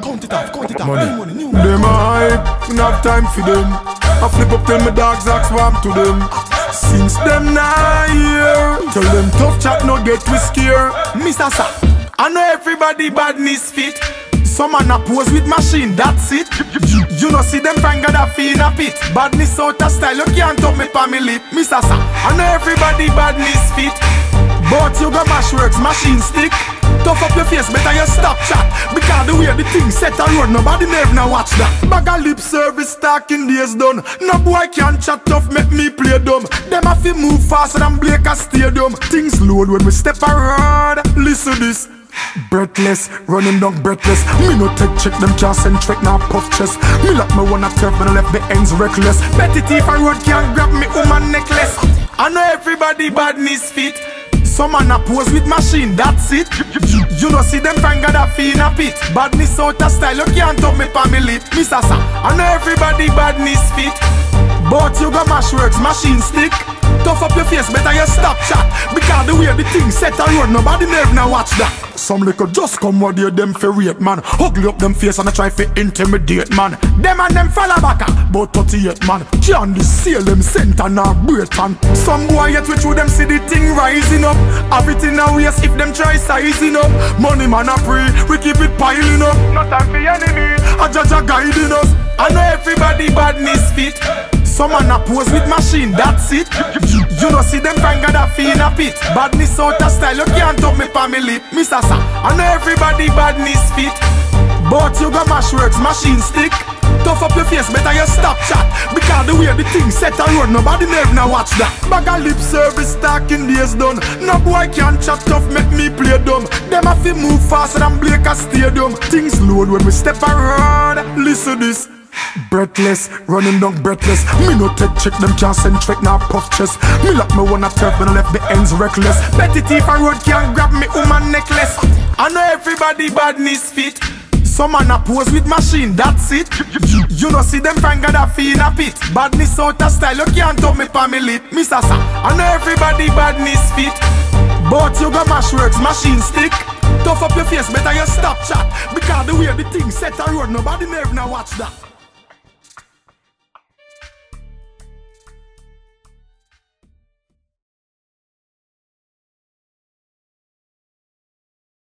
Count it off, money. Them a hype, enough time for them. I flip up till my dogs ask warm to them. Since them not here, tell them tough chat no get we scare. Mr. Sa, I know everybody badness fit. Some man a pose with machine, that's it. You know see them finger that feel in a pit. Badness out of style, you can't talk me pa me lip. Mr. Sa, I know everybody badness fit. But you got mash works, machine stick. Tough up your face, better you stop chat. Because the way the thing set a road, nobody never now watch that. Bag a lip service talking days done. No boy can chat tough, make me play dumb. Them have to move faster than Blake a stadium. Things load when we step around. Listen this. Breathless, running down breathless. Me no take check, them can't send trick, now puff chest. Me like me wanna turf, but I left the ends reckless. Betty thief a road can't grab me woman necklace. I know everybody badness fit. Some man a pose with machine, that's it. You know see them finger that feel in a pit. Badness out of style, you can't talk me pa me lip. Mr. Sa, I know everybody badness fit. But you got mash works, machine stick. Tough up your face, better you stop chat. Because the way the thing set a road, nobody never now watch that. Some little just come what they them for rate, man. Ugly up them face and I try to intimidate, man. Them and them fella back about 38, man. Can't seal them center now break, man. Some boy yet we through them see the thing rising up. Have it in a waist if them try sizing up. Money man a pray, we keep it piling up. Not time for enemy, a judge a guiding us. I know everybody badness fit. Some man a pose with machine, that's it. You know see them finger that feel in a pit. Badness out of style, you can't talk me pa me lip. Mr. Sa, I know everybody badness fit. But you got mash works, machine stick. Tough up your face, better you stop chat. Because the way the thing set a road, nobody never now watch that. Bag a lip service talking days done. No boy can chat tough, make me play dumb. Them have to move faster than Blake a stadium. Things load when we step around. Listen this. Breathless, running down breathless. Me no take check, them can't send trick, now puff chest. Me like me wanna turf, but I left the ends reckless. Betty thief a road can't grab me woman necklace. I know everybody badness fit. Some man a pose with machine, that's it. You know see them finger that feel in a pit. Badness out of style, you can't talk me pa me lip. Mr. Sa, I know everybody badness fit. But you got mash works, machine stick. Tough up your face, better you stop chat. Because the way the thing set a road, nobody never now watch that.